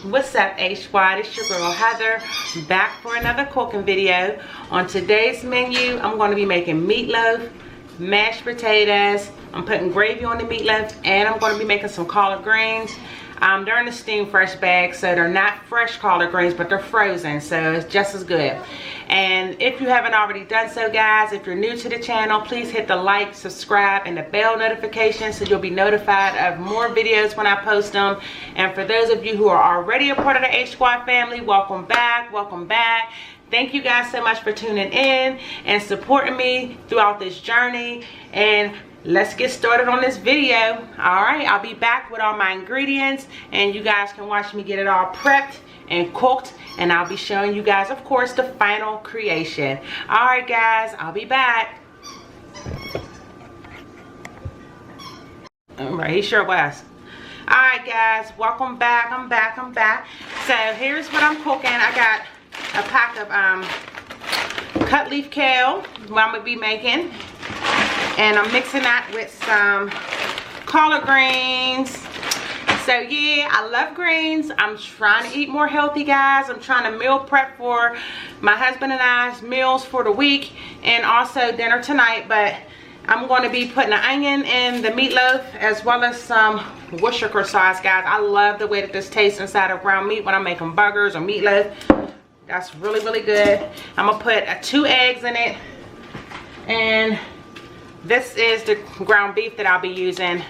What's up, H Squad? It's your girl Heather, back for another cooking video. On today's menu, I'm going to be making meatloaf, mashed potatoes. I'm putting gravy on the meatloaf, and I'm going to be making some collard greens. They're in the steam fresh bag, so they're not fresh collard greens, but they're frozen, so it's just as good. And if you haven't already done so, guys, if you're new to the channel, please hit the like, subscribe, and the bell notification so you'll be notified of more videos when I post them. And for those of you who are already a part of the H Squad family, welcome back, welcome back. Thank you guys so much for tuning in and supporting me throughout this journey. And let's get started on this video. All right, I'll be back with all my ingredients, and you guys can watch me get it all prepped and cooked, and I'll be showing you guys, of course, the final creation. All right, guys, I'll be back. All right, he sure was. All right, guys, welcome back. I'm back. So here's what I'm cooking. I got a pack of cut leaf kale, what I'm gonna be making, and I'm mixing that with some collard greens. So yeah, I love greens. I'm trying to eat more healthy, guys. I'm trying to meal prep for my husband and I's meals for the week, and also dinner tonight. But I'm going to be putting an onion in the meatloaf, as well as some Worcestershire sauce, guys. I love the way that this tastes inside of ground meat when I'm making burgers or meatloaf. That's really, really good. I'm gonna put 2 eggs in it, and this is the ground beef that I'll be using.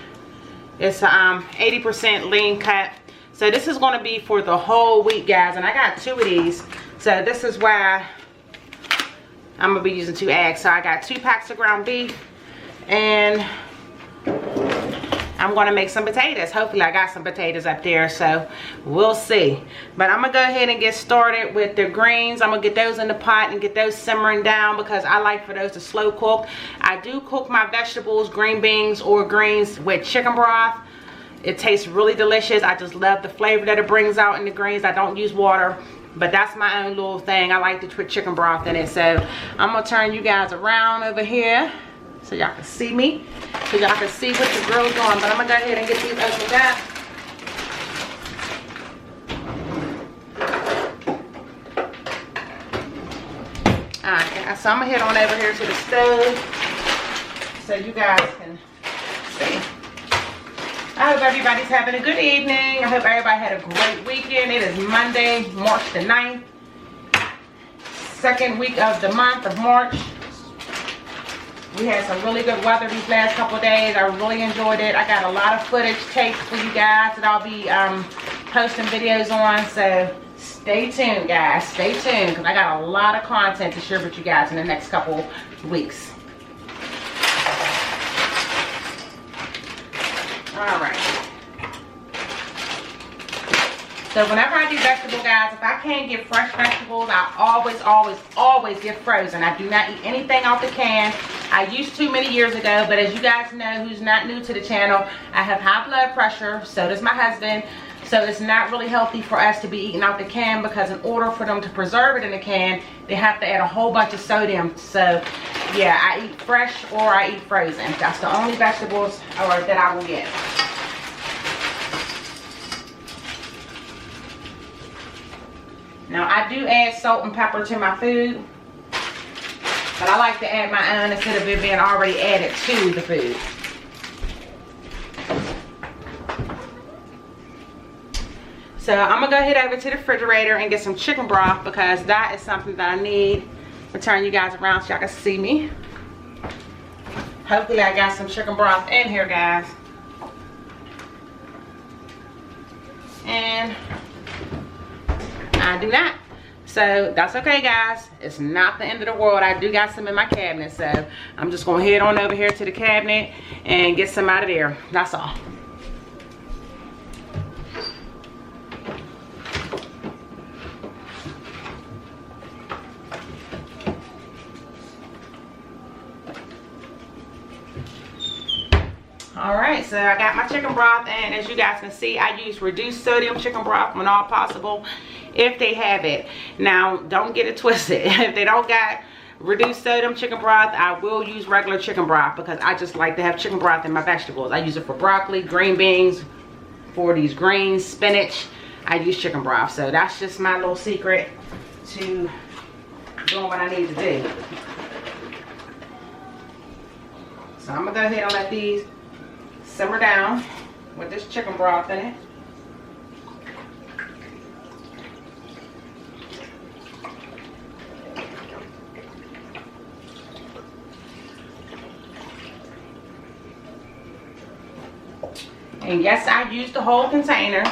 It's 80% lean cut. So this is going to be for the whole week, guys. And I got 2 of these. So this is why I'm going to be using 2 eggs. So I got 2 packs of ground beef. And I'm going to make some potatoes. Hopefully I got some potatoes up there. So we'll see. But I'm going to go ahead and get started with the greens. I'm going to get those in the pot and get those simmering down, because I like for those to slow cook. I do cook my vegetables, green beans or greens, with chicken broth. It tastes really delicious. I just love the flavor that it brings out in the greens. I don't use water, but that's my own little thing. I like to put chicken broth in it. So I'm going to turn you guys around over here so y'all can see me, so y'all can see what the grill's doing. But I'm gonna go ahead and get these opened up. Alright guys, so I'm gonna head on over here to the stove so you guys can see. I hope everybody's having a good evening. I hope everybody had a great weekend. It is Monday, March the 9th, second week of the month of March. We had some really good weather these last couple of days. I really enjoyed it. I got a lot of footage taped for you guys that I'll be posting videos on. So stay tuned, guys. Stay tuned, because I got a lot of content to share with you guys in the next couple weeks. All right. So whenever I do vegetable, guys, if I can't get fresh vegetables, I always get frozen. I do not eat anything out the can. I used to many years ago, but as you guys know, who's not new to the channel, I have high blood pressure. So does my husband. So it's not really healthy for us to be eating out the can, because in order for them to preserve it in the can, they have to add a whole bunch of sodium. So yeah, I eat fresh or I eat frozen. That's the only vegetables that I will get. Now I do add salt and pepper to my food, but I like to add my own instead of it being already added to the food. So I'm gonna go head over to the refrigerator and get some chicken broth, because that is something that I need. I'll turn you guys around so y'all can see me. Hopefully I got some chicken broth in here, guys. And I do not. So that's okay, guys. It's not the end of the world. I do got some in my cabinet, so I'm just gonna head on over here to the cabinet and get some out of there. That's all. Alright, so I got my chicken broth, and as you guys can see, I use reduced sodium chicken broth when all possible, if they have it. Now, don't get it twisted. If they don't got reduced sodium chicken broth, I will use regular chicken broth, because I just like to have chicken broth in my vegetables. I use it for broccoli, green beans, for these greens, spinach. I use chicken broth. So that's just my little secret to doing what I need to do. So I'm gonna go ahead and let these simmer down with this chicken broth in it. And yes, I used the whole container.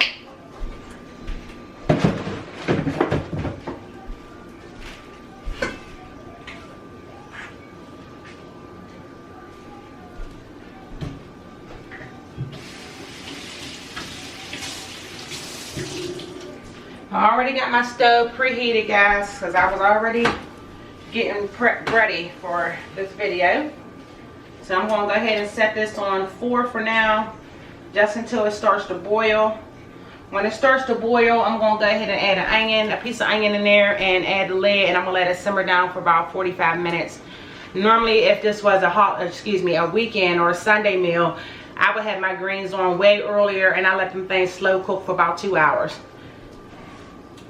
I already got my stove preheated, guys, because I was already getting ready for this video. So I'm going to go ahead and set this on 4 for now, just until it starts to boil. When it starts to boil, I'm going to go ahead and add an onion, a piece of onion in there, and add the lid, and I'm going to let it simmer down for about 45 minutes. Normally, if this was a weekend or a Sunday meal, I would have my greens on way earlier, and I let them things slow cook for about 2 hours.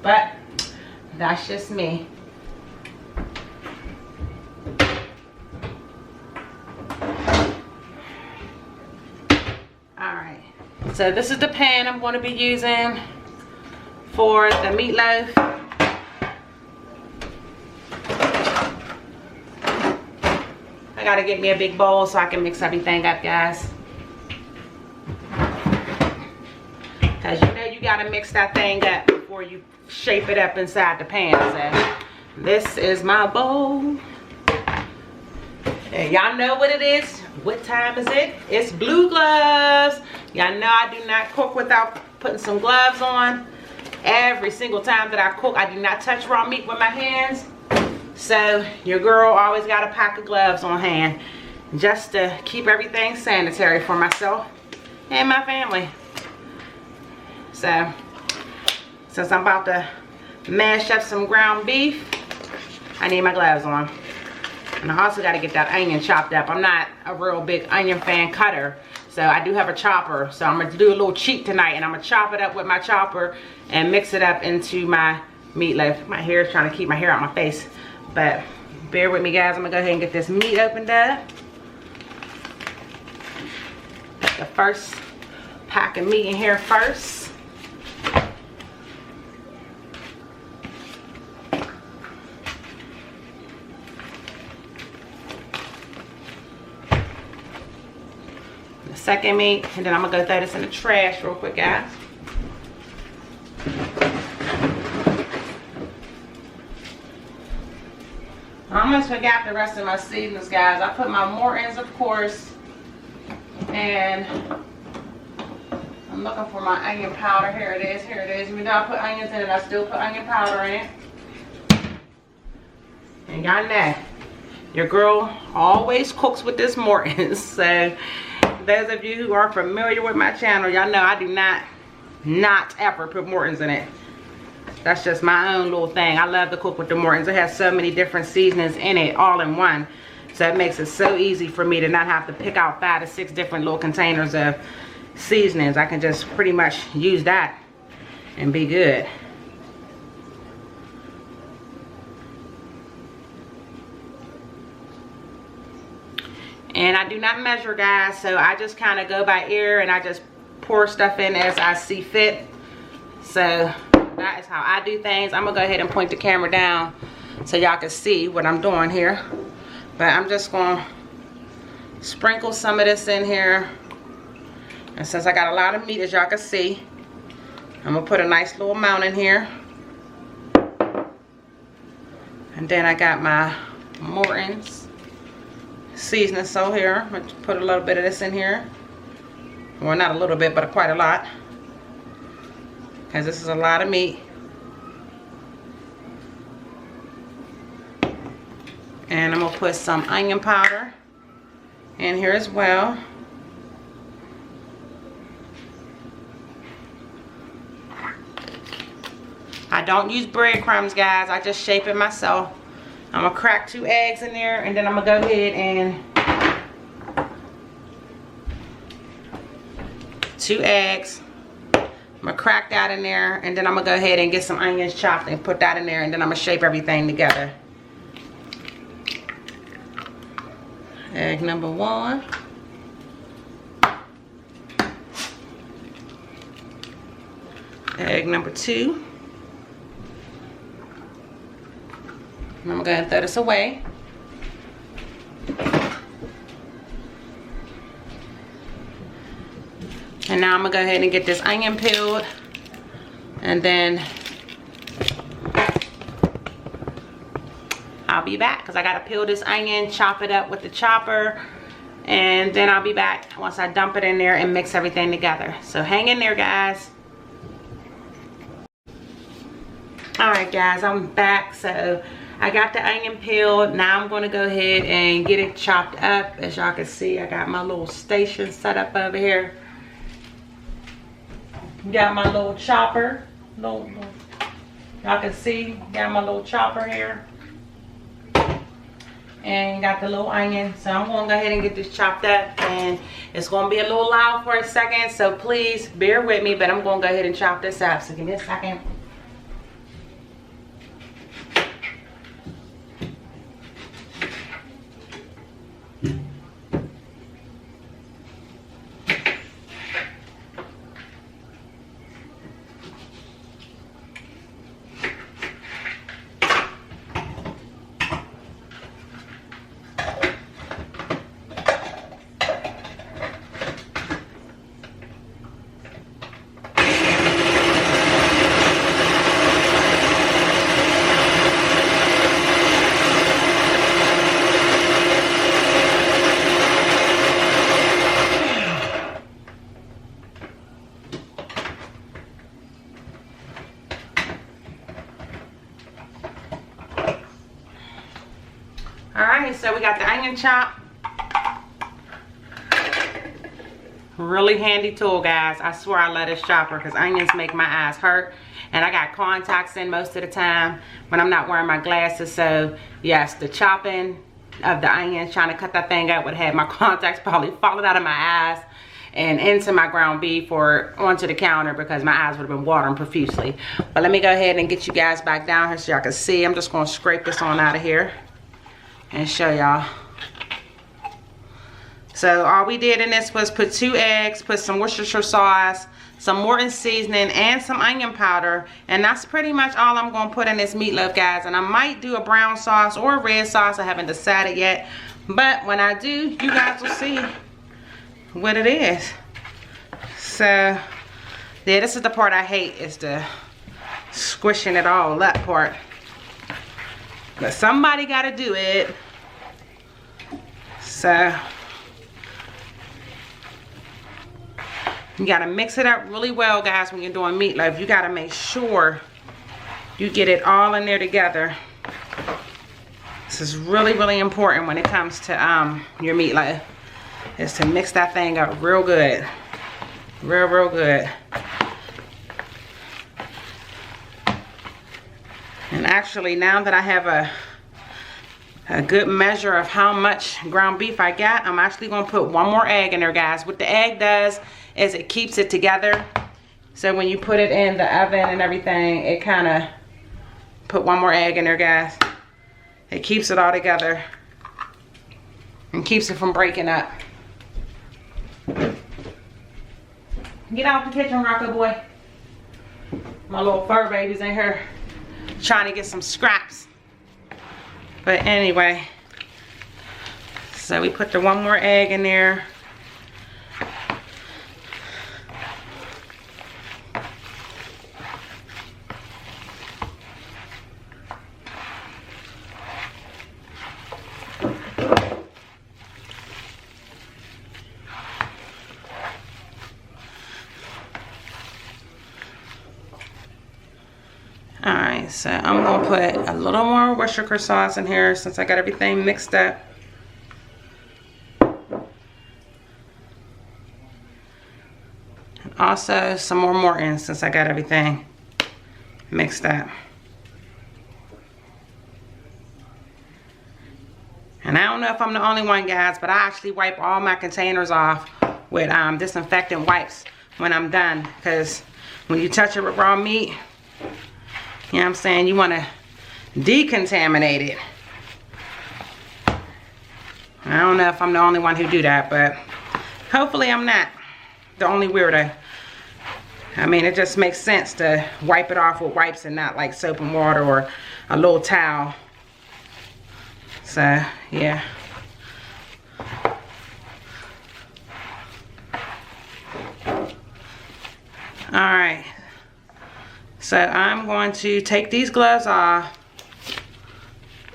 But that's just me. Alright, so this is the pan I'm going to be using for the meatloaf. I gotta get me a big bowl so I can mix everything up, guys. Because you know you gotta mix that thing up before you shape it up inside the pan. So this is my bowl. And y'all know what it is. What time is it? It's blue gloves. Y'all know I do not cook without putting some gloves on. Every single time that I cook, I do not touch raw meat with my hands. So your girl always got a pack of gloves on hand, just to keep everything sanitary for myself and my family. So since I'm about to mash up some ground beef, I need my gloves on. And I also got to get that onion chopped up. I'm not a real big onion fan cutter, so I do have a chopper. So I'm going to do a little cheat tonight, and I'm going to chop it up with my chopper and mix it up into my meatloaf. My hair is trying to keep my hair out my face, but bear with me, guys. I'm going to go ahead and get this meat opened up. Put the first pack of meat in here first. Second meat, and then I'm gonna go throw this in the trash real quick, guys. I almost forgot the rest of my seasonings, guys. I put my Mortons, of course, and I'm looking for my onion powder. Here it is, here it is. Even though I put onions in it, I still put onion powder in it. And y'all know, your girl always cooks with this Mortons. So those of you who are familiar with my channel, y'all know I do not ever put Mortons in it. That's just my own little thing. I love to cook with the Mortons. It has so many different seasonings in it, all in one. So it makes it so easy for me to not have to pick out 5 to 6 different little containers of seasonings. I can just pretty much use that and be good. And I do not measure, guys, so I just kind of go by ear, and I just pour stuff in as I see fit. So that is how I do things. I'm gonna go ahead and point the camera down so y'all can see what I'm doing here. But I'm just gonna sprinkle some of this in here. And since I got a lot of meat, as y'all can see, I'm gonna put a nice little amount in here. And then I got my Morton's seasoning so here. I'm going to put a little bit of this in here. Well, not a little bit, but quite a lot, because this is a lot of meat. And I'm going to put some onion powder in here as well. I don't use breadcrumbs, guys. I just shape it myself. I'm gonna crack 2 eggs in there, and then I'm gonna go ahead and 2 eggs. I'm gonna crack that in there, and then I'm gonna go ahead and get some onions chopped and put that in there, and then I'm gonna shape everything together. Egg number 1. Egg number 2. And I'm gonna throw this away. And now I'm gonna go ahead and get this onion peeled, and then I'll be back because I gotta peel this onion, chop it up with the chopper, and then I'll be back once I dump it in there and mix everything together. So hang in there, guys. Alright guys, I'm back. So I got the onion peeled. Now I'm going to go ahead and get it chopped up. As y'all can see, I got my little station set up over here. Got my little chopper. Y'all can see, got my little chopper here. And got the little onion. So I'm going to go ahead and get this chopped up. And it's going to be a little loud for a second. So please bear with me. But I'm going to go ahead and chop this up. So give me a second. Alright, so we got the onion chop. Really handy tool, guys. I swear I love this chopper because onions make my eyes hurt. And I got contacts in most of the time when I'm not wearing my glasses. So, yes, the chopping of the onions, trying to cut that thing up, would have my contacts probably falling out of my eyes and into my ground beef or onto the counter because my eyes would have been watering profusely. But let me go ahead and get you guys back down here so y'all can see. I'm just going to scrape this on out of here and show y'all. So all we did in this was put 2 eggs, put some Worcestershire sauce, some Morton seasoning, and some onion powder. And that's pretty much all I'm going to put in this meatloaf, guys. And I might do a brown sauce or a red sauce. I haven't decided yet. But when I do, you guys will see what it is. So, yeah, this is the part I hate, is the squishing it all up part. But somebody got to do it. So, you got to mix it up really well, guys, when you're doing meatloaf. You got to make sure you get it all in there together. This is really, really important when it comes to your meatloaf, is to mix that thing up real good. Real, real good. And actually, now that I have a good measure of how much ground beef I got, I'm actually going to put 1 more egg in there, guys. What the egg does is it keeps it together. So when you put it in the oven and everything, it kind of put 1 more egg in there, guys. It keeps it all together and keeps it from breaking up. Get out the kitchen, Rocco boy. My little fur baby's in here trying to get some scraps. But anyway, so we put the 1 more egg in there. Alright, so I'm going to put a little more Worcestershire sauce in here since I got everything mixed up. And also some more Morton since I got everything mixed up. And I don't know if I'm the only one, guys, but I actually wipe all my containers off with disinfectant wipes when I'm done, because when you touch it with raw meat, you know what I'm saying, you want to decontaminate it. I don't know if I'm the only one who do that, but hopefully I'm not the only weirdo. I mean, it just makes sense to wipe it off with wipes and not like soap and water or a little towel. So, yeah. Alright. So, I'm going to take these gloves off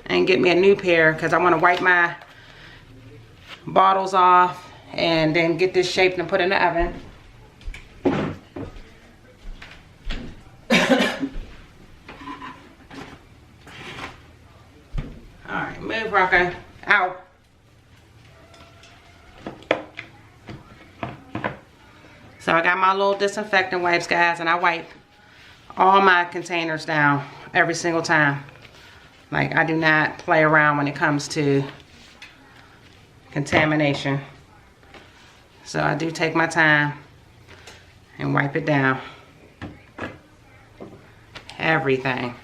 and get me a new pair because I want to wipe my bottles off and then get this shaped and put in the oven. Alright, move, Rocco. Ow. So I got my little disinfectant wipes, guys, and I wipe all my containers down every single time. Like, I do not play around when it comes to contamination. So I do take my time and wipe it down. Everything.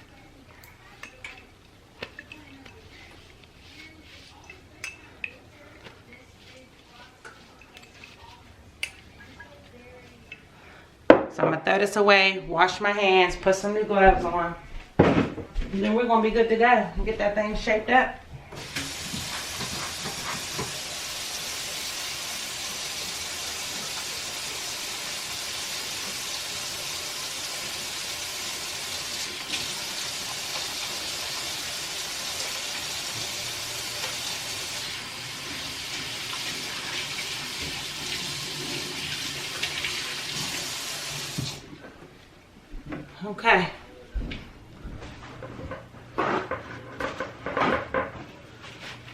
So I'm going to throw this away, wash my hands, put some new gloves on. And then we're going to be good to go and get that thing shaped up. Okay.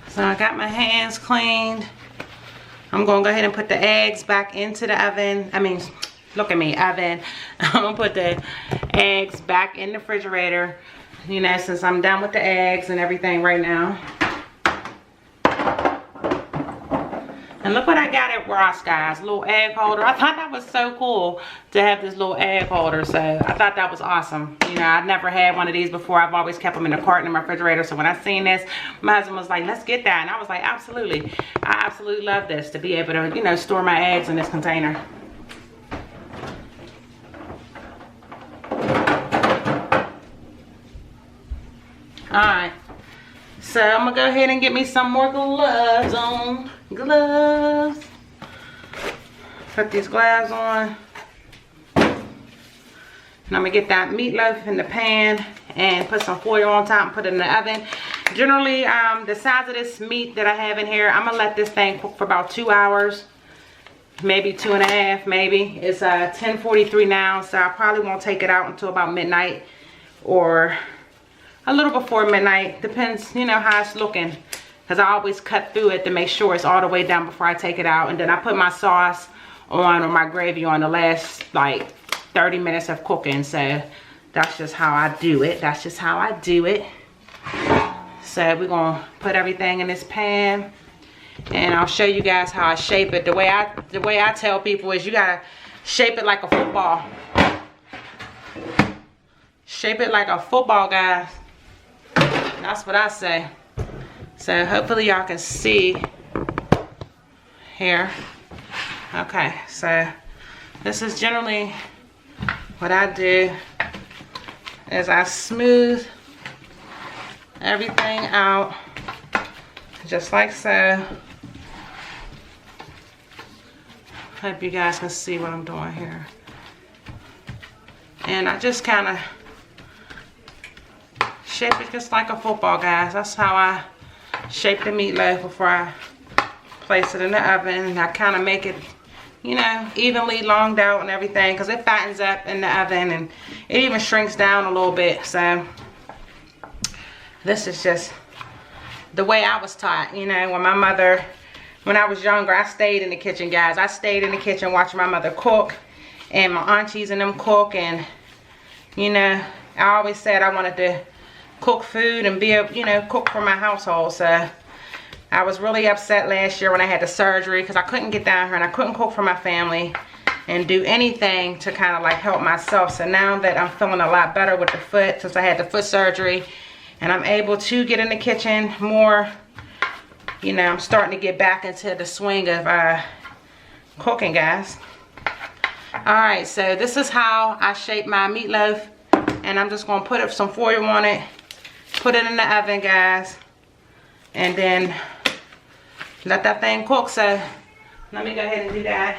So I got my hands cleaned. I'm going to go ahead and put the eggs back into the oven. I mean, look at me, oven. I'm going to put the eggs back in the refrigerator, you know, since I'm done with the eggs and everything right now. And look what I got at Ross, guys. Little egg holder. I thought that was so cool to have this little egg holder. So I thought that was awesome. You know, I've never had one of these before. I've always kept them in a carton in my refrigerator. So when I seen this, my husband was like, let's get that. And I was like, absolutely. I absolutely love this, to be able to, you know, store my eggs in this container. Alright. So I'm going to go ahead and get me some more gloves on. Gloves. Put these gloves on. And I'm going to get that meatloaf in the pan and put some foil on top and put it in the oven. Generally, the size of this meat that I have in here, I'm going to let this thing cook for about 2 hours. Maybe 2.5, maybe. It's 10:43 now, so I probably won't take it out until about midnight or a little before midnight. Depends, you know, how it's looking. Because I always cut through it to make sure it's all the way down before I take it out. And then I put my sauce on or my gravy on the last like 30 minutes of cooking. So that's just how I do it. That's just how I do it. So we're going to put everything in this pan. And I'll show you guys how I shape it. The way I tell people is you got to shape it like a football. Shape it like a football, guys. That's what I say. So hopefully y'all can see here. Okay, so this is generally what I do is I smooth everything out just like so. Hope you guys can see what I'm doing here. And I just kind of shape it just like a football, guys. That's how I shape the meatloaf before I place it in the oven. And I kind of make it, you know, evenly longed out and everything, because it fattens up in the oven and it even shrinks down a little bit. So this is just the way I was taught. You know, when I was younger, I stayed in the kitchen, guys. I stayed in the kitchen watching my mother cook and my aunties and them cook. And, you know, I always said I wanted to cook food and be a, you know, cook for my household. So I was really upset last year when I had the surgery because I couldn't get down here and I couldn't cook for my family. and do anything to kind of like help myself. So now that I'm feeling a lot better with the foot, since I had the foot surgery, and I'm able to get in the kitchen more, you know, I'm starting to get back into the swing of cooking, guys. Alright, so this is how I shape my meatloaf, and I'm just going to put up some foil on it, put it in the oven, guys, and then let that thing cook. So let me go ahead and do that.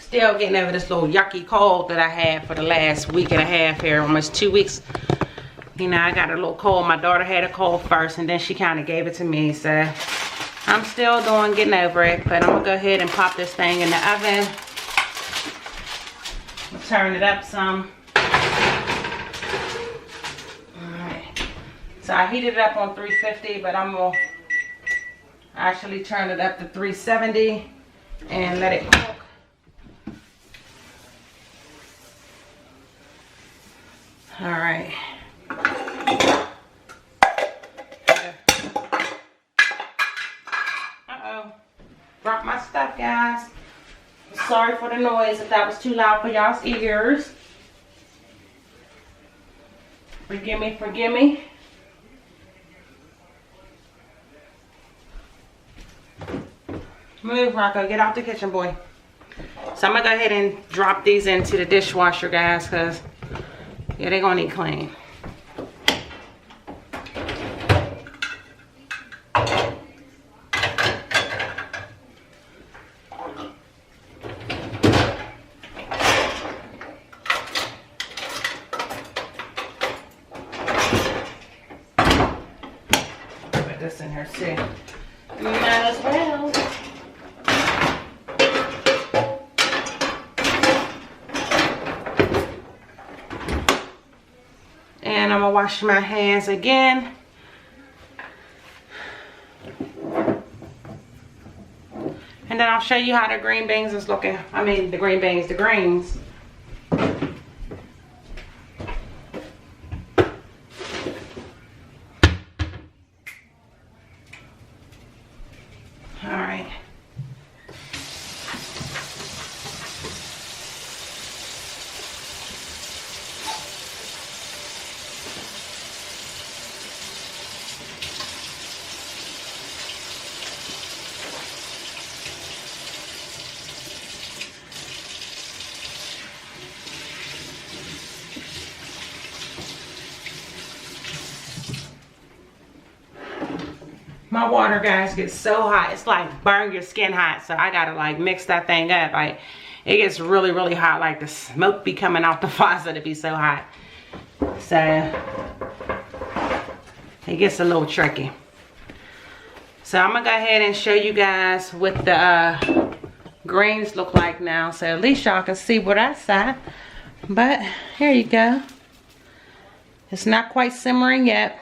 Still getting over this little yucky cold that I had for the last week and a half here, almost 2 weeks. You know, I got a little cold. My daughter had a cold first, and then she kind of gave it to me. So I'm still getting over it, but I'm gonna go ahead and pop this thing in the oven. I'll turn it up some. Alright. So I heated it up on 350, but I'm gonna actually turn it up to 370 and let it cook. All right. Uh-oh. Dropped my stuff, guys. Sorry for the noise if that was too loud for y'all's ears. Forgive me, forgive me. Move, Rocco. Get out the kitchen, boy. So I'm going to go ahead and drop these into the dishwasher, guys, because yeah, they're gonna need clean. Put this in here too. Might as well. And I'm gonna wash my hands again. And then I'll show you how the green beans is looking. I mean, the green beans, the greens. All right. My water, guys, gets so hot. It's like burn your skin hot. So I gotta like mix that thing up. Like it gets really, really hot. Like the smoke be coming off the faucet. It be so hot. So it gets a little tricky. So I'm gonna go ahead and show you guys what the greens look like now. So at least y'all can see what I saw. But here you go. It's not quite simmering yet.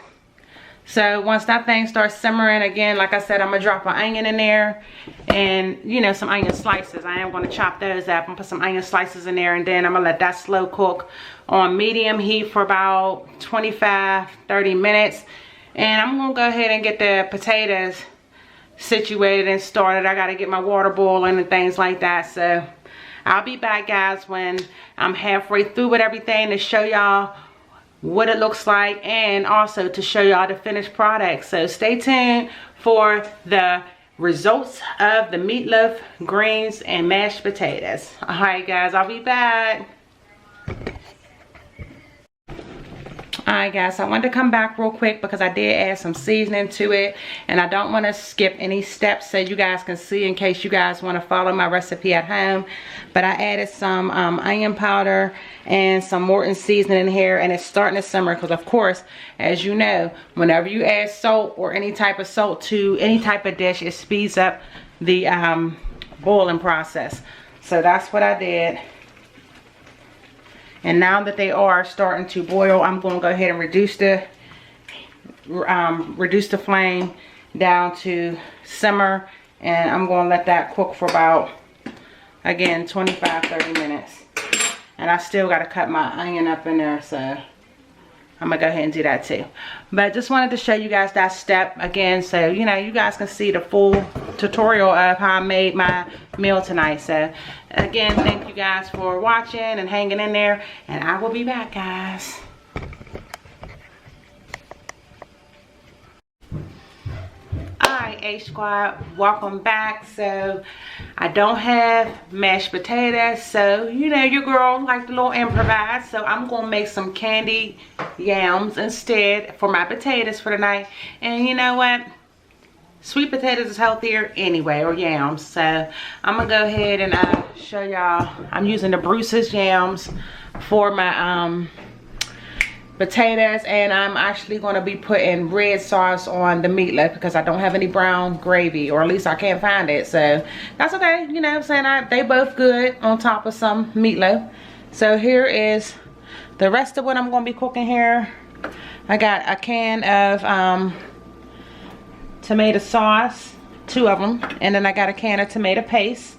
So once that thing starts simmering again, like I said, I'm gonna drop an onion in there and, you know, some onion slices. I am gonna chop those up. I'm gonna put some onion slices in there, and then I'm gonna let that slow cook on medium heat for about 25-30 minutes. And I'm gonna go ahead and get the potatoes situated and started. I gotta get my water boiling and things like that. So I'll be back, guys, when I'm halfway through with everything to show y'all what it looks like, and also to show y'all the finished product. So stay tuned for the results of the meatloaf, greens, and mashed potatoes. All right, guys, I'll be back. Alright, guys, so I wanted to come back real quick because I did add some seasoning to it, and I don't want to skip any steps so you guys can see in case you guys want to follow my recipe at home. But I added some onion powder and some Morton seasoning in here, and it's starting to simmer because, of course, as you know, whenever you add salt or any type of salt to any type of dish, it speeds up the boiling process. So that's what I did. And now that they are starting to boil, I'm going to go ahead and reduce the flame down to simmer, and I'm going to let that cook for about, again, 25-30 minutes. And I still got to cut my onion up in there, so I'm gonna go ahead and do that too. But just wanted to show you guys that step again, so you know, you guys can see the full tutorial of how I made my meal tonight. So again, thank you guys for watching and hanging in there, and I will be back, guys. Alright, A Squad, welcome back. So I don't have mashed potatoes, so you know, your girl like to little improvise. So I'm gonna make some candied yams instead for my potatoes for tonight. And you know what, sweet potatoes is healthier anyway, or yams. So I'm gonna go ahead and show y'all. I'm using the Bruce's yams for my potatoes, and I'm actually going to be putting red sauce on the meatloaf because I don't have any brown gravy, or at least I can't find it. So that's okay, you know what I'm saying, they both good on top of some meatloaf. So here is the rest of what I'm going to be cooking here. I got a can of tomato sauce, 2 of them, and then I got a can of tomato paste.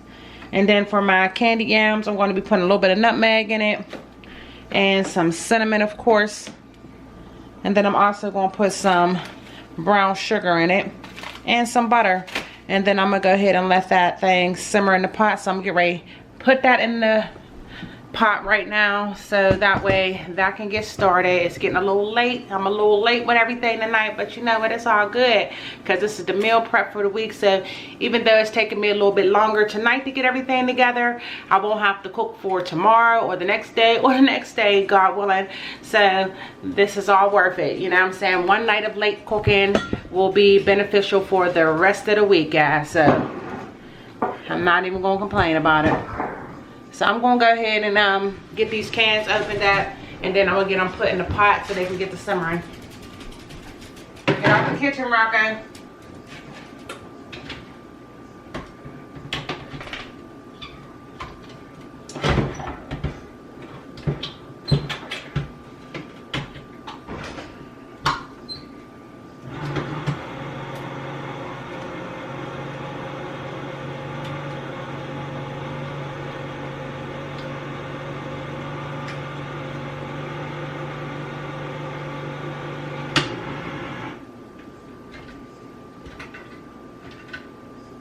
And then for my candied yams, I'm going to be putting a little bit of nutmeg in it, and some cinnamon, of course, and then I'm also going to put some brown sugar in it and some butter. And then I'm gonna go ahead and let that thing simmer in the pot. So I'm gonna get ready to put that in the pot right now, so that way that can get started. It's getting a little late. I'm a little late with everything tonight, but you know what, it's all good because this is the meal prep for the week. So even though it's taking me a little bit longer tonight to get everything together, I won't have to cook for tomorrow or the next day or the next day, God willing. So this is all worth it, you know what I'm saying. One night of late cooking will be beneficial for the rest of the week, guys. So I'm not even gonna complain about it. So I'm gonna go ahead and get these cans opened up, and then I'm gonna get them put in the pot so they can get to simmering. Get out the kitchen, Rocco.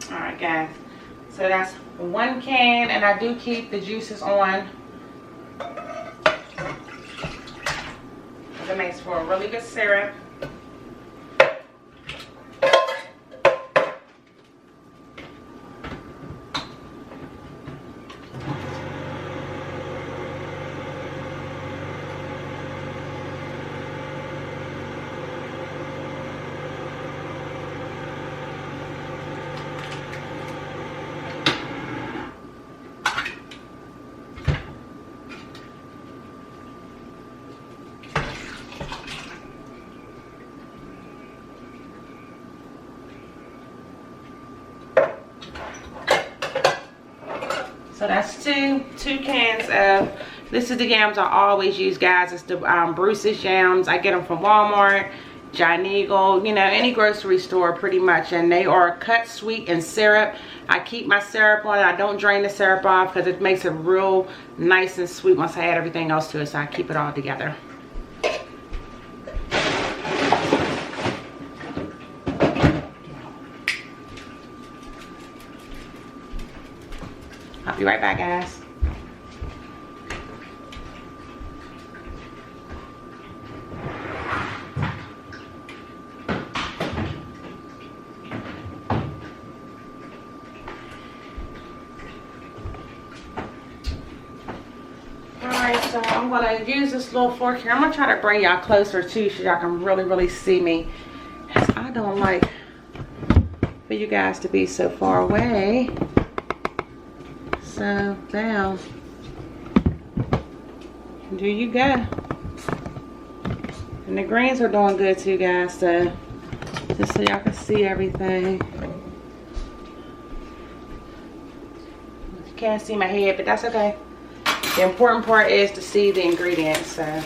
Alright guys, so that's 1 can, and I do keep the juices on. It makes for a really good syrup. So that's two cans of, this is the yams I always use, guys. It's the Bruce's yams. I get them from Walmart, Giant Eagle, you know, any grocery store pretty much. And they are cut sweet and syrup. I keep my syrup on it. I don't drain the syrup off because it makes it real nice and sweet once I add everything else to it. So I keep it all together. I'll be right back, guys. Alright, so I'm gonna use this little fork here. I'm gonna try to bring y'all closer too so y'all can really see me. I don't like for you guys to be so far away. So down, there you go. And the greens are doing good too, guys, so just so y'all can see everything. can't see my head, but that's okay. The important part is to see the ingredients. So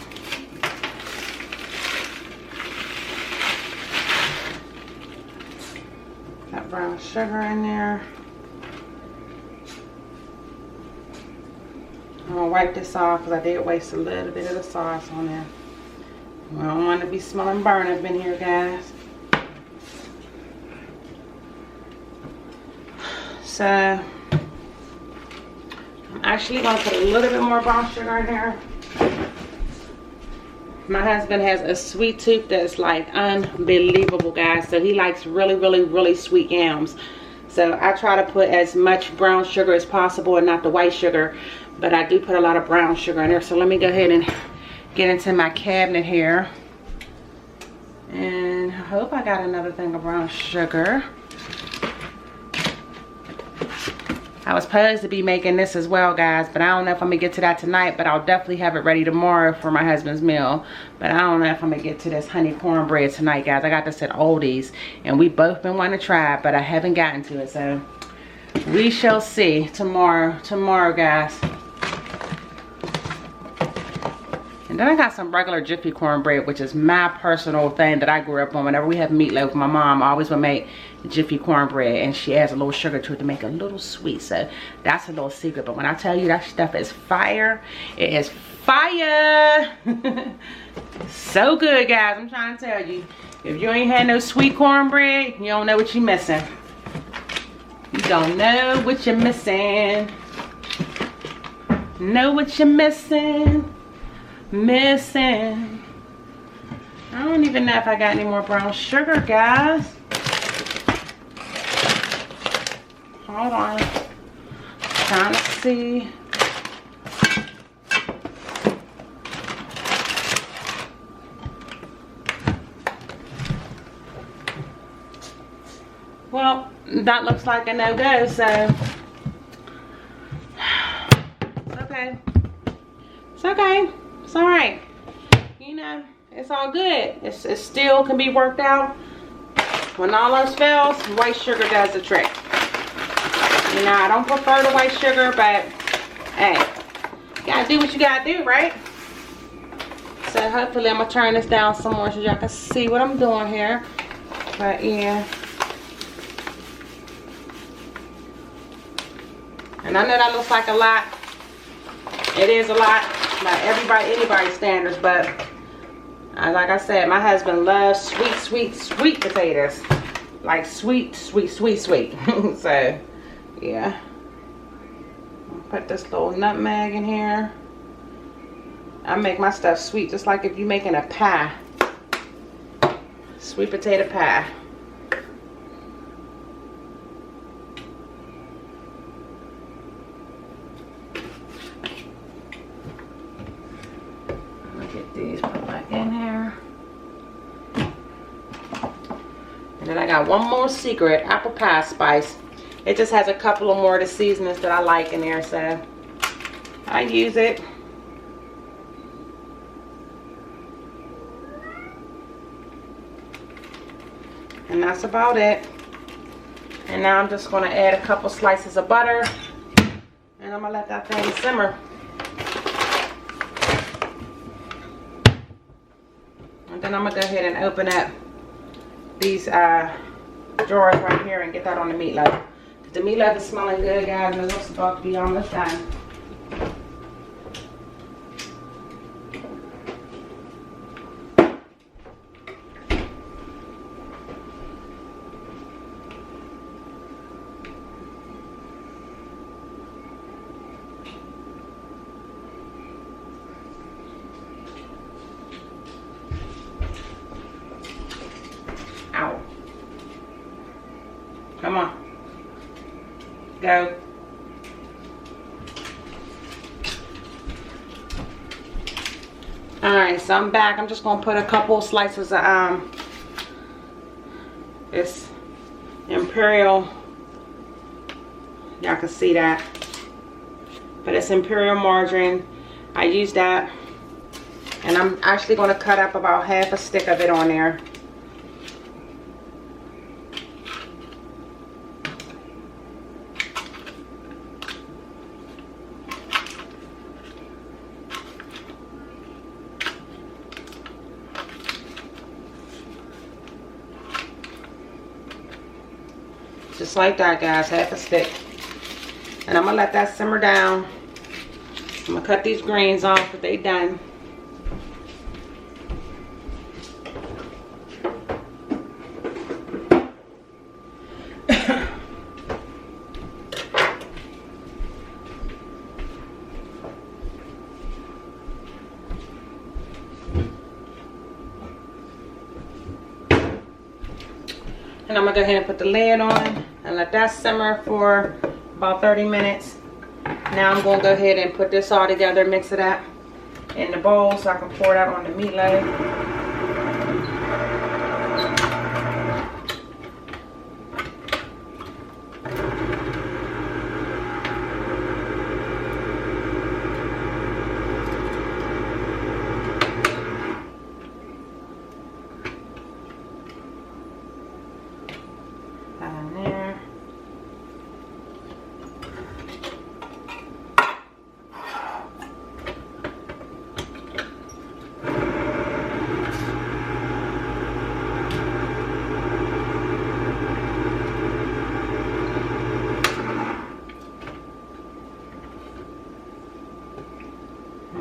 got brown sugar in there. I'm gonna wipe this off because I did waste a little bit of the sauce on there. I don't want to be smelling burn up in here, guys. So I'm actually going to put a little bit more brown sugar in here. My husband has a sweet tooth that's like unbelievable, guys. So he likes really, really, really sweet yams. So I try to put as much brown sugar as possible and not the white sugar. But I do put a lot of brown sugar in there. So let me go ahead and get into my cabinet here. And I hope I got another thing of brown sugar. I was supposed to be making this as well, guys, but I don't know if I'm gonna get to that tonight, but I'll definitely have it ready tomorrow for my husband's meal. But I don't know if I'm gonna get to this honey cornbread tonight, guys. I got this at Aldi's and we both been wanting to try it, but I haven't gotten to it. So we shall see tomorrow, guys. And then I got some regular Jiffy cornbread, which is my personal thing that I grew up on. Whenever we have meatloaf, my mom always would make Jiffy cornbread, and she adds a little sugar to it to make it a little sweet. So that's a little secret. But when I tell you that stuff is fire, it is fire. So good, guys. I'm trying to tell you, if you ain't had no sweet cornbread, you don't know what you're missing. You don't know what you're missing. Know what you're missing. I don't even know if I got any more brown sugar, guys. Hold on. Trying to see. Well, that looks like a no-go, so it's okay. It's okay. It's all right. You know, it's all good. It still can be worked out. When all else fails, white sugar does the trick. You know, I don't prefer the white sugar, but hey, you gotta do what you gotta do, right? So hopefully I'm gonna turn this down some more so y'all can see what I'm doing here. But yeah. And I know that looks like a lot. It is a lot. Not anybody's standards, but like I said, my husband loves sweet potatoes. Like sweet. So yeah, I'll put this little nutmeg in here. I make my stuff sweet just like if you're making a pie. Sweet potato pie. Get these put back in here. And then I got one more secret, apple pie spice. It just has a couple of more of the seasonings that I like in there, so I use it. And that's about it. And now I'm just going to add a couple slices of butter, and I'm going to let that thing simmer. And then I'm going to go ahead and open up these drawers right here and get that on the meatloaf. The meatloaf is smelling good, guys, and it's about to be almost done. Ow. Come on. Go. Alright, so I'm back. I'm just going to put a couple slices of it's Imperial. Y'all can see that. But it's Imperial margarine. I use that. And I'm actually going to cut up about half a stick of it on there. Just like that, guys, half a stick. And I'm gonna let that simmer down. I'm gonna cut these greens off, but they done. And I'm gonna go ahead and put the lid on and let that simmer for about 30 minutes. Now I'm gonna go ahead and put this all together, mix it up in the bowl so I can pour it out on the meatloaf.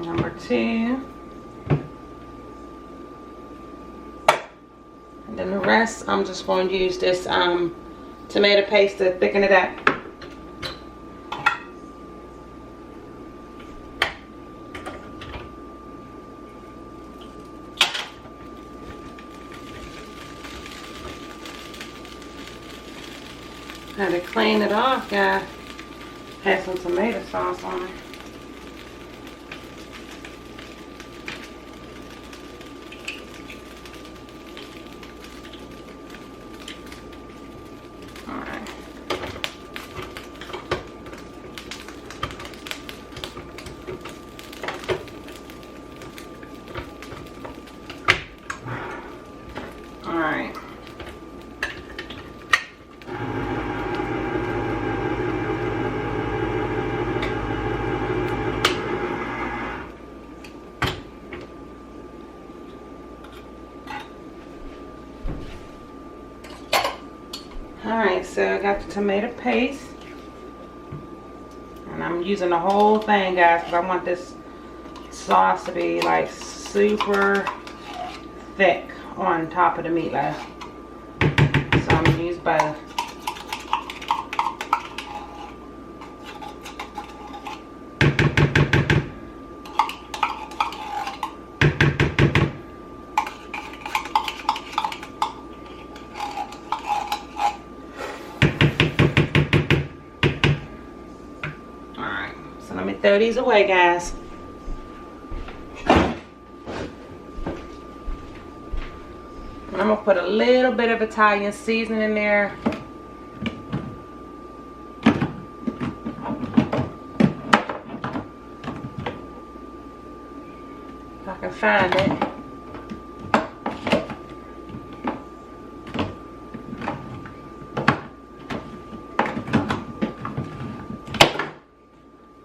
Number 2. And then the rest, I'm just going to use this tomato paste to thicken it up. Had to clean it off, guys. Had some tomato sauce on it. Alright. Alright, so I got the tomato paste. And I'm using the whole thing, guys, because I want this sauce to be like super thick on top of the meatloaf. So I'm going to use both. Alright, so let me throw these away, guys. I'm going to put a little bit of Italian seasoning in there. If I can find it.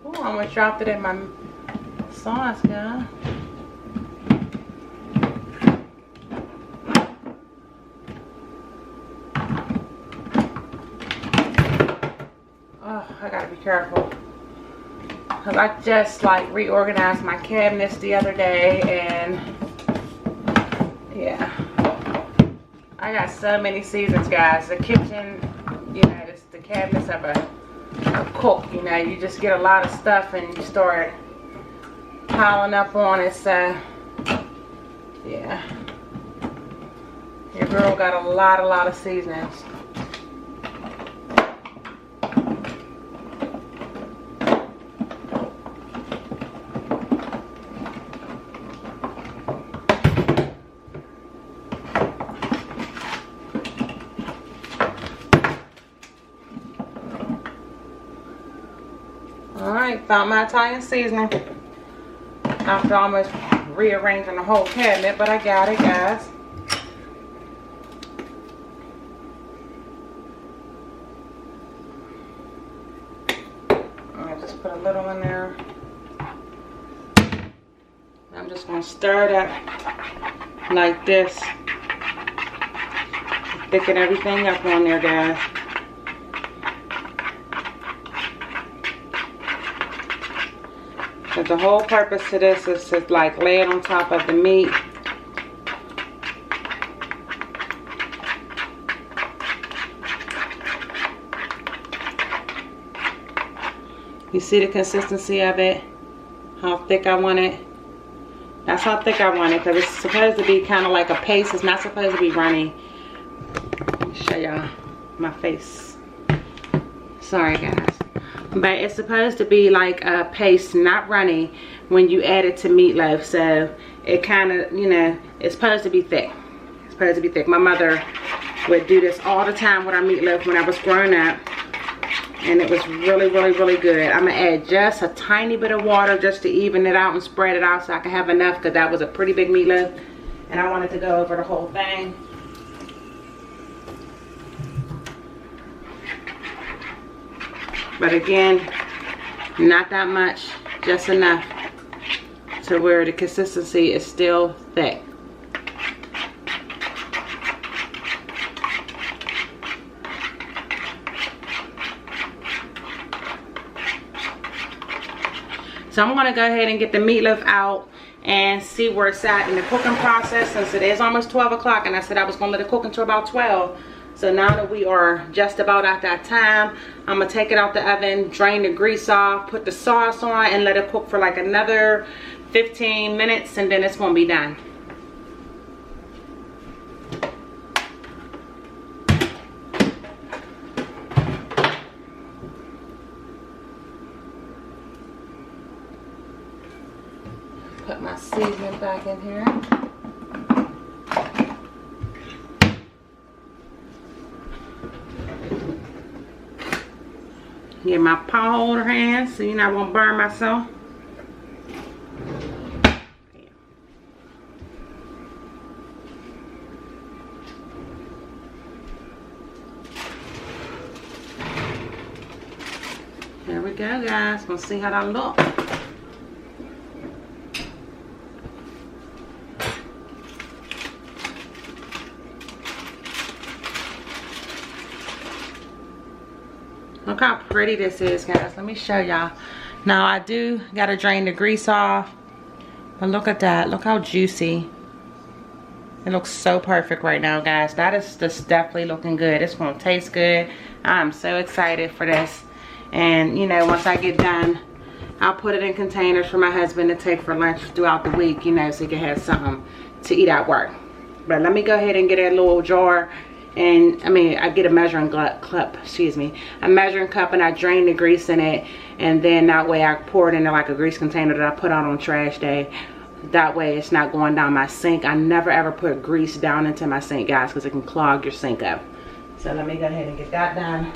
Oh, I almost dropped it in my sauce, guys. I gotta be careful, because I just like reorganized my cabinets the other day, and yeah, I got so many seasons, guys. The kitchen, you know, the cabinets of a cook, you know, you just get a lot of stuff and you start piling up on it. So yeah, your girl got a lot of seasonings. Alright, found my Italian seasoning after almost rearranging the whole cabinet, but I got it, guys. I just put a little in there. I'm just going to stir it up like this. Thicken everything up on there, guys. Because the whole purpose to this is to like lay it on top of the meat. You see the consistency of it? How thick I want it? That's how thick I want it, because it's supposed to be kind of like a paste. It's not supposed to be runny. Let me show y'all my face. Sorry guys. But it's supposed to be like a paste, not runny, when you add it to meatloaf. So it kind of, you know, it's supposed to be thick. It's supposed to be thick. My mother would do this all the time with our meatloaf when I was growing up. And it was really, really, really good. I'm going to add just a tiny bit of water just to even it out and spread it out so I can have enough, because that was a pretty big meatloaf. And I wanted to go over the whole thing. But again, not that much, just enough to where the consistency is still thick. So I'm going to go ahead and get the meatloaf out and see where it's at in the cooking process, since it is almost 12 o'clock and I said I was going to let it cook until about 12. So now that we are just about at that time, I'm going to take it out the oven, drain the grease off, put the sauce on, and let it cook for like another 15 minutes, and then it's going to be done. Put my seasoning back in here. Get my pot holder hands so you know I won't burn myself. There we go, guys. We'll see how that look. Look how pretty this is, guys. Let me show y'all. Now I do gotta drain the grease off, but look at that. Look how juicy. It looks so perfect right now, guys. That is just definitely looking good. It's gonna taste good. I'm so excited for this. And you know, once I get done, I'll put it in containers for my husband to take for lunch throughout the week, you know, so he can have something to eat at work. But let me go ahead and get a little jar. And I get a measuring cup, excuse me, a measuring cup, and I drain the grease in it, and then that way I pour it into like a grease container that I put out on trash day. That way it's not going down my sink. I never ever put grease down into my sink, guys, because it can clog your sink up. So let me go ahead and get that done.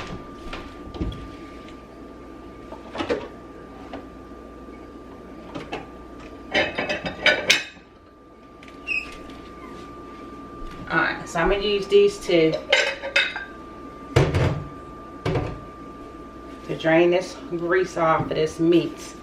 Alright, so I'm going to use these two to drain this grease off of this meat.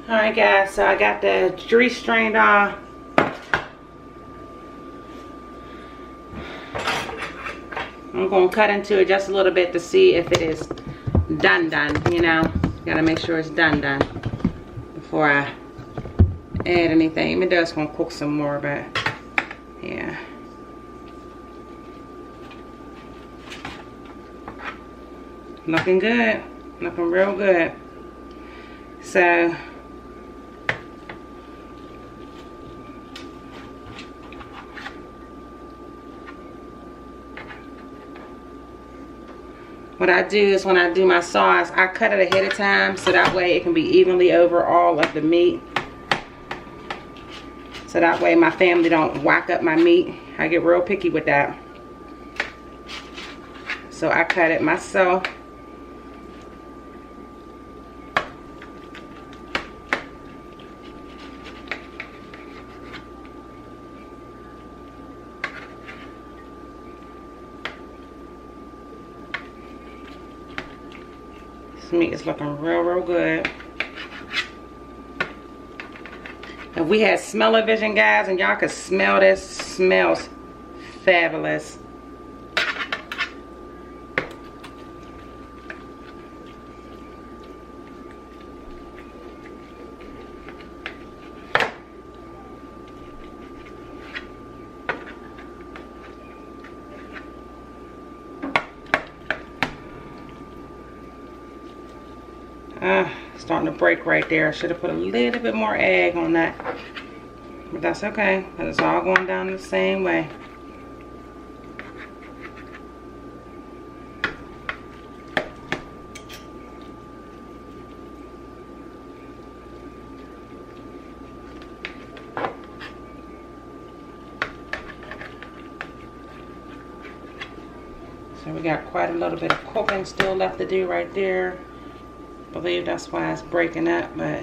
Alright guys, so I got the grease strained off. I'm going to cut into it just a little bit to see if it is done, you know. Gotta make sure it's done before I add anything. Even though it's going to cook some more, but yeah. Looking good. Looking real good. So what I do is when I do my sauce, I cut it ahead of time so that way it can be evenly over all of the meat. So that way my family don't whack up my meat. I get real picky with that. So I cut it myself. This meat is looking real good. If we had smell-o-vision, guys, and y'all could smell this, smells fabulous. Starting to break right there. I should have put a little bit more egg on that. But that's okay, because it's all going down the same way. So we got quite a little bit of cooking still left to do right there. I believe that's why it's breaking up, but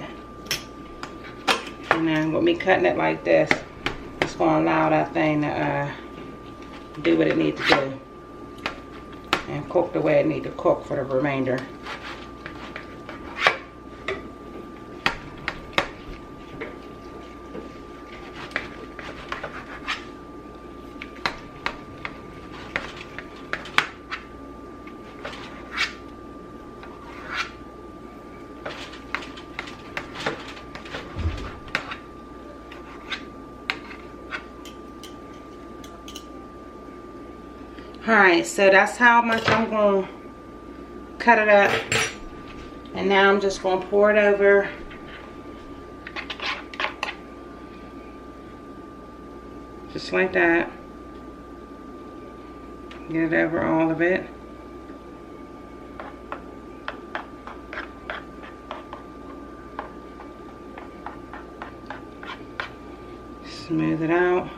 and then with me cutting it like this, it's going to allow that thing to do what it needs to do and cook the way it needs to cook for the remainder. Alright, so that's how much I'm going to cut it up. And now I'm just going to pour it over. Just like that. Get it over all of it. Smooth it out.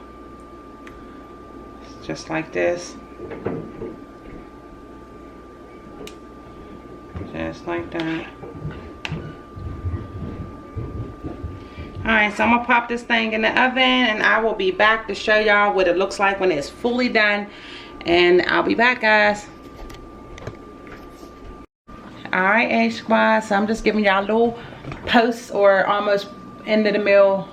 Just like this. Just like that. Alright, so I'm going to pop this thing in the oven and I will be back to show y'all what it looks like when it's fully done. And I'll be back, guys. Alright, A Squad, so I'm just giving y'all a little post or almost end of the meal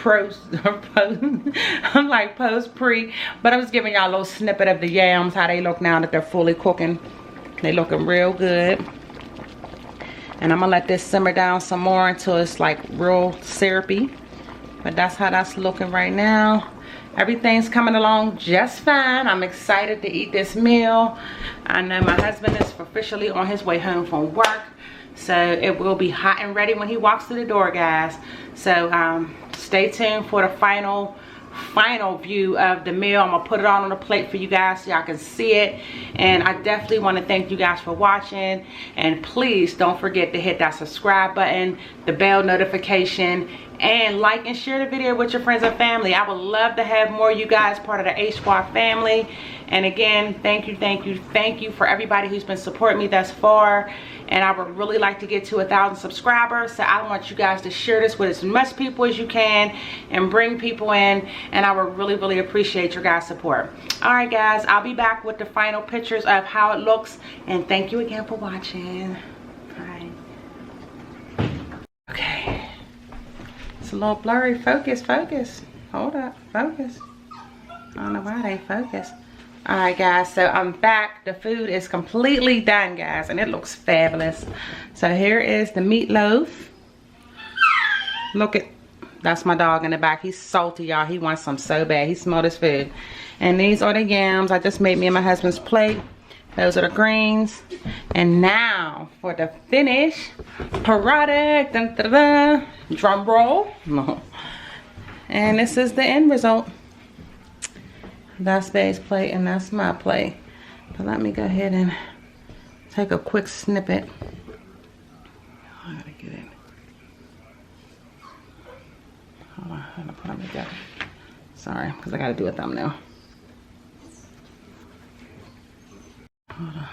I'm like post pre, but I'm just giving y'all a little snippet of the yams, how they look now that they're fully cooking. They looking real good. And I'm gonna let this simmer down some more until it's like real syrupy. But that's how that's looking right now. Everything's coming along just fine. I'm excited to eat this meal. I know my husband is officially on his way home from work, so it will be hot and ready when he walks through the door, guys. So stay tuned for the final view of the meal. I'm gonna put it on a plate for you guys so y'all can see it. And I definitely want to thank you guys for watching, and please don't forget to hit that subscribe button, the bell notification, and like and share the video with your friends and family. I would love to have more of you guys part of the A Squad family. And again, thank you for everybody who's been supporting me thus far. And I would really like to get to 1,000 subscribers. So I want you guys to share this with as much people as you can and bring people in. And I would really appreciate your guys' support. All right, guys, I'll be back with the final pictures of how it looks. And thank you again for watching. Bye. Okay. It's a little blurry. Focus. Hold up. Focus. I don't know why they focus. Alright, guys, so I'm back. The food is completely done, guys, and it looks fabulous. So here is the meatloaf. Look at, that's my dog in the back. He's salty, y'all. He wants some so bad. He smelled his food. And these are the yams I just made me and my husband's plate. Those are the greens. And now for the finish product. Dun, dun, dun. Drum roll. No. And this is the end result. That's Bae's plate and that's my plate. But let me go ahead and take a quick snippet. I gotta get it. Hold on, I'm gonna put them together. Sorry, because I gotta do a thumbnail. Hold on.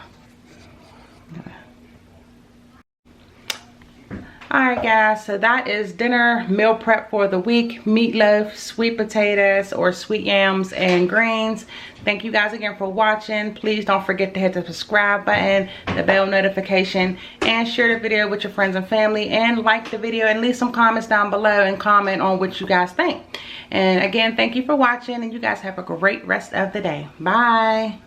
Alright guys, so that is dinner meal prep for the week. Meatloaf, sweet potatoes or sweet yams, and greens. Thank you guys again for watching. Please don't forget to hit the subscribe button, the bell notification, and share the video with your friends and family, and like the video and leave some comments down below and comment on what you guys think. And again, thank you for watching, and you guys have a great rest of the day. Bye.